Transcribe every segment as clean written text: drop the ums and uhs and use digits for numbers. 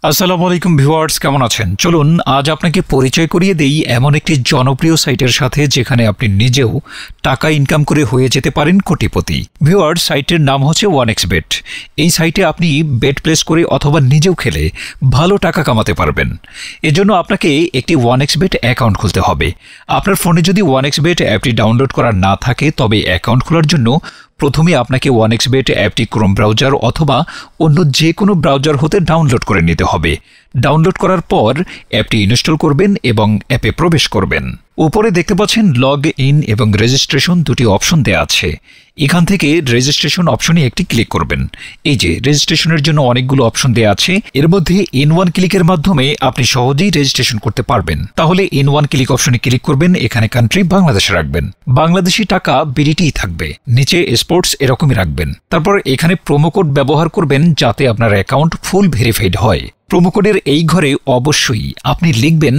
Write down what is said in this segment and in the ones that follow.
আসসালামু আলাইকুম ভিউয়ার্স, কেমন আছেন? চলুন আজ আপনাকে পরিচয় করিয়ে দেই এমন একটি জনপ্রিয় সাইটের সাথে যেখানে আপনি নিজেও টাকা ইনকাম করে হয়ে যেতে পারেন কোটিপতি। ভিউয়ার্স, সাইটের নাম হচ্ছে OneXBet। এই সাইটে আপনি বেট প্লেস করে অথবা নিজেও খেলে ভালো টাকা কামাতে পারবেন। এজন্য আপনাকে একটি OneXBet অ্যাকাউন্ট খুলতে হবে। আপনার ফোনে যদি OneXBet অ্যাপটি ডাউনলোড করা না থাকে তবে অ্যাকাউন্ট খোলার জন্য প্রথমে আপনাকে OneXBet অ্যাপটি ক্রোম ব্রাউজার অথবা অন্য যে কোনো ব্রাউজার হতে ডাউনলোড করে নিতে হবে। ডাউনলোড করার পর অ্যাপটি ইনস্টল করবেন এবং অ্যাপে প্রবেশ করবেন। উপরে দেখতে পাচ্ছেন লগ ইন এবং রেজিস্ট্রেশন দুটি অপশন দেওয়া আছে। এখান থেকে রেজিস্ট্রেশন অপশনে একটি ক্লিক করবেন। এই যে রেজিস্ট্রেশনের জন্য অনেকগুলো অপশন দেওয়া আছে, এর মধ্যে ইন ওয়ান ক্লিকের মাধ্যমে আপনি সহজেই রেজিস্ট্রেশন করতে পারবেন। তাহলে ইন ওয়ান ক্লিক অপশনে ক্লিক করবেন, এখানে কান্ট্রি বাংলাদেশে রাখবেন, বাংলাদেশি টাকা বিডিটিই থাকবে, নিচে স্পোর্টস এরকমই রাখবেন। তারপর এখানে প্রোমো কোড ব্যবহার করবেন যাতে আপনার অ্যাকাউন্ট ফুল ভেরিফাইড হয়। প্রোমো কোডের এই ঘরে অবশ্যই আপনি লিখবেন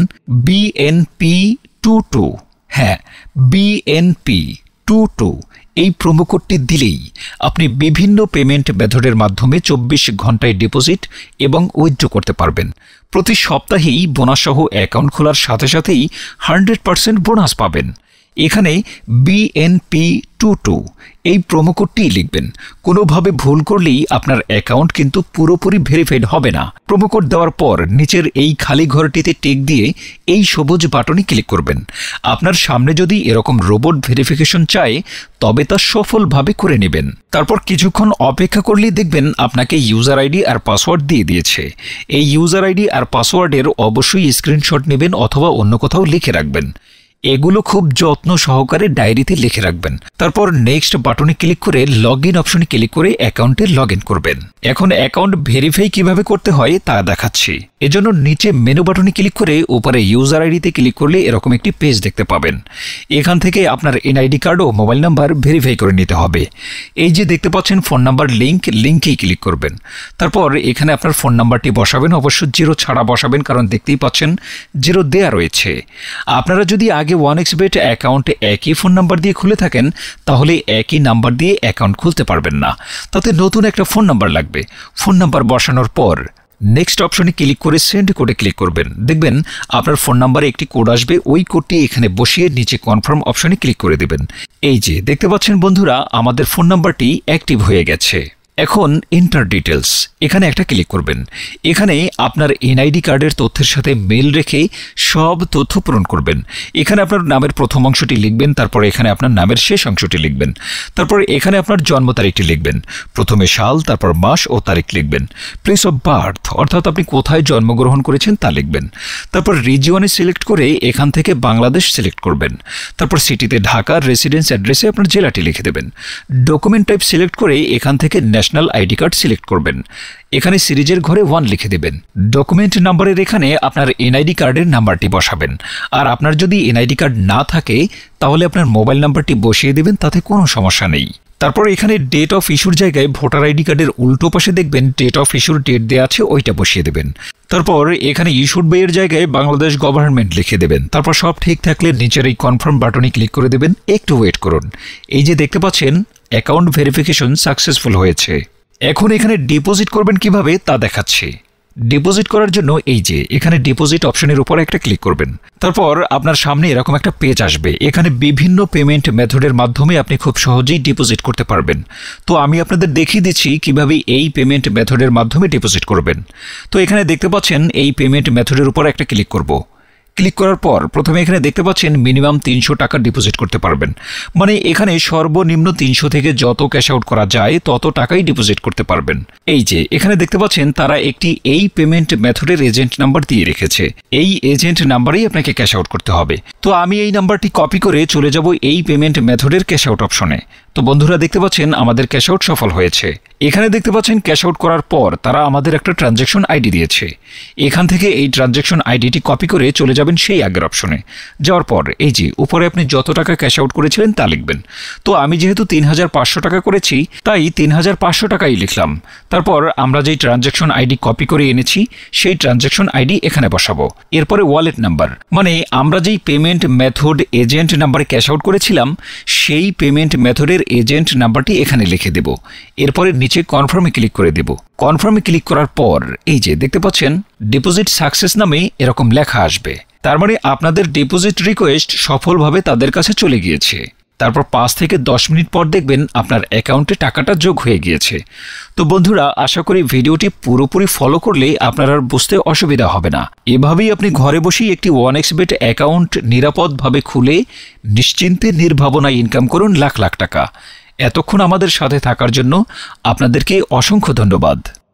BNP22। হ্যাঁ, BNP22 এই প্রোমো কোডটি দিলেই আপনি বিভিন্ন পেমেন্ট মেথডের মাধ্যমে 24 ঘন্টায় ডিপোজিট এবং উইথড্র করতে পারবেন। প্রতি সপ্তাহেই বোনাস সহ অ্যাকাউন্ট খোলার সাথে সাথেই 100% বোনাস পাবেন। এখানে BNP22 এই প্রোমো কোডটি লিখবেন। কোনোভাবে ভুল করলেই আপনার অ্যাকাউন্ট কিন্তু পুরোপুরি ভেরিফাইড হবে না। প্রোমো কোড দেওয়ার পর নিচের এই খালি ঘরটিতে টিক দিয়ে এই সবুজ বাটনে ক্লিক করবেন। আপনার সামনে যদি এরকম রোবট ভেরিফিকেশন চায় তবে তা সফলভাবে করে নেবেন। তারপর কিছুক্ষণ অপেক্ষা করলেই দেখবেন আপনাকে ইউজার আইডি আর পাসওয়ার্ড দিয়ে দিয়েছে। এই ইউজার আইডি আর পাসওয়ার্ডের অবশ্যই স্ক্রিনশট নেবেন অথবা অন্য কোথাও লিখে রাখবেন। এগুলো খুব যত্ন সহকারে ডায়েরিতে লিখে রাখবেন। তারপর নেক্সট বাটনে ক্লিক করে লগ ইন অপশনে ক্লিক করে অ্যাকাউন্টে লগ ইন করবেন। এখন অ্যাকাউন্ট ভেরিফাই কিভাবে করতে হয় তা দেখাচ্ছি। এজন্য নিচে মেনু বাটনে ক্লিক করে উপরে ইউজার আইডিতে ক্লিক করলে এরকম একটি পেজ দেখতে পাবেন। এখান থেকে আপনার এনআইডি কার্ড ও মোবাইল নাম্বার ভেরিফাই করে নিতে হবে। এই যে দেখতে পাচ্ছেন ফোন নাম্বার লিঙ্কেই ক্লিক করবেন। তারপর এখানে আপনার ফোন নাম্বারটি বসাবেন, অবশ্য 0 ছাড়া বসাবেন, কারণ দেখতেই পাচ্ছেন 0 দেয়া রয়েছে। আপনারা যদি আগে OneXBet অ্যাকাউন্টে একই ফোন নাম্বার দিয়ে খুলে থাকেন তাহলে একই নাম্বার দিয়ে অ্যাকাউন্ট খুলতে পারবেন না, তাতে নতুন একটা ফোন নাম্বার লাগবে। ফোন নাম্বার বসানোর পর নেক্সট অপশনে ক্লিক করে সেন্ড কোডে ক্লিক করবেন। দেখবেন আপনার ফোন নাম্বারে একটি কোড আসবে, ওই কোডটি এখানে বসিয়ে নিচে কনফার্ম অপশনে ক্লিক করে দেবেন। এই যে দেখতে পাচ্ছেন বন্ধুরা, আমাদের ফোন নাম্বারটি অ্যাক্টিভ হয়ে গেছে। এখন এন্টার ডিটেলস এখানে একটা ক্লিক করবেন। এখানে আপনার এনআইডি কার্ডের তথ্যের সাথে মেল রেখে সব তথ্য পূরণ করবেন। এখানে আপনার নামের প্রথম অংশটি লিখবেন, তারপর এখানে আপনার নামের শেষ অংশটি লিখবেন, তারপর এখানে আপনার জন্ম তারিখটি লিখবেন। প্রথমে সাল, তারপর মাস ও তারিখ লিখবেন। প্লেস অফ বার্থ অর্থাৎ আপনি কোথায় জন্মগ্রহণ করেছেন তা লিখবেন। তারপর রিজিয়নে সিলেক্ট করে এখান থেকে বাংলাদেশ সিলেক্ট করবেন। তারপর সিটিতে ঢাকার রেসিডেন্স অ্যাড্রেসে আপনার জেলাটি লিখে দেবেন। ডকুমেন্ট টাইপ সিলেক্ট করে এখান থেকে ন্যাশনাল আইডি কার্ড সিলেক্ট করবেন। এখানে সিরিজের ঘরে 1 লিখে দেবেন। ডকুমেন্ট নাম্বারের এখানে আপনার এনআইডি কার্ডের নাম্বারটি বসাবেন। আর আপনার যদি এনআইডি কার্ড না থাকে তাহলে আপনার মোবাইল নাম্বারটি বসিয়ে দেবেন, তাতে কোনো সমস্যা নেই। তারপর এখানে ডেট অফ ইস্যুর জায়গায় ভোটার আইডি কার্ডের উল্টো পাশে দেখবেন ডেট অফ ইস্যুর ডেট দেওয়া আছে, ওইটা বসিয়ে দেবেন। তারপর এখানে ইস্যুড বাই এর জায়গায় বাংলাদেশ গভর্নমেন্ট লিখে দেবেন। তারপর সব ঠিক থাকলে নিচের এই কনফার্ম বাটনে ক্লিক করে দেবেন। একটু ওয়েট করুন। এই যে দেখতে পাচ্ছেন অ্যাকাউন্ট ভেরিফিকেশন সাকসেসফুল হয়েছে। এখন এখানে ডিপোজিট করবেন কিভাবে তা দেখাচ্ছি। ডিপোজিট করার জন্য এই যে এখানে ডিপোজিট অপশনের উপর একটা ক্লিক করবেন। তারপর আপনার সামনে এরকম একটা পেজ আসবে। এখানে বিভিন্ন পেমেন্ট মেথডের মাধ্যমে আপনি খুব সহজেই ডিপোজিট করতে পারবেন। তো আমি আপনাদের দেখিয়ে দিচ্ছি কিভাবে এই পেমেন্ট মেথডের মাধ্যমে ডিপোজিট করবেন। তো এখানে দেখতে পাচ্ছেন এই পেমেন্ট মেথডের উপর একটা ক্লিক করব। ক্লিক করার পর প্রথমে এখানে দেখতে পাচ্ছেন মিনিমাম 300 টাকা ডিপোজিট করতে পারবেন। মানে এখানে সর্বনিম্ন 300 থেকে যত ক্যাশ আউট করা যায় তত টাকাই ডিপোজিট করতে পারবেন। এই যে এখানে দেখতে পাচ্ছেন তারা একটি এই পেমেন্ট মেথডের এজেন্ট নাম্বার দিয়ে রেখেছে। এই এজেন্ট নাম্বারেই আপনাকে ক্যাশ আউট করতে হবে। তো আমি এই নাম্বারটি কপি করে চলে যাব এই পেমেন্ট মেথডের ক্যাশ আউট অপশনে। তো বন্ধুরা দেখতে পাচ্ছেন আমাদের ক্যাশ আউট সফল হয়েছে। এখানে দেখতে পাচ্ছেন ক্যাশ আউট করার পর তারা আমাদের একটা ট্রানজ্যাকশন আইডি দিয়েছে। এখান থেকে এই ট্রানজ্যাকশন আইডিটি কপি করে চলে যাবেন সেই আগের অপশনে। যাওয়ার পর এই যে উপরে আপনি যত টাকা ক্যাশ আউট করেছিলেন তা লিখবেন। তো আমি যেহেতু 3500 টাকা করেছি তাই 3500 টাকাই লিখলাম। তারপর আমরা যেই ট্রানজ্যাকশন আইডি কপি করে এনেছি সেই ট্রানজ্যাকশন আইডি এখানে বসাবো। এরপরে ওয়ালেট নাম্বার, মানে আমরা যেই পেমেন্ট মেথড এজেন্ট নাম্বারে ক্যাশ আউট করেছিলাম সেই পেমেন্ট মেথডের এজেন্ট নাম্বারটি এখানে লিখে দেব। এরপরে নিচে কনফার্মে ক্লিক করে দেব। কনফার্মে ক্লিক করার পর এই যে দেখতে পাচ্ছেন ডিপোজিট সাকসেস নামে এরকম লেখা আসবে। তার মানে আপনাদের ডিপোজিট রিকোয়েস্ট সফলভাবে তাদের কাছে চলে গিয়েছে। তারপর 5 থেকে 10 মিনিট পর দেখবেন আপনার অ্যাকাউন্টে টাকাটা যোগ হয়ে গিয়েছে। তো বন্ধুরা, আশা করি ভিডিওটি পুরোপুরি ফলো করলে আপনার আর বুঝতে অসুবিধা হবে না। এভাবেই আপনি ঘরে বসেই একটি 1xBet অ্যাকাউন্ট নিরাপদভাবে খুলে নিশ্চিন্তে নির্ভাবনায় ইনকাম করুন লাখ লাখ টাকা। এতক্ষণ আমাদের সাথে থাকার জন্য আপনাদেরকে অসংখ্য ধন্যবাদ।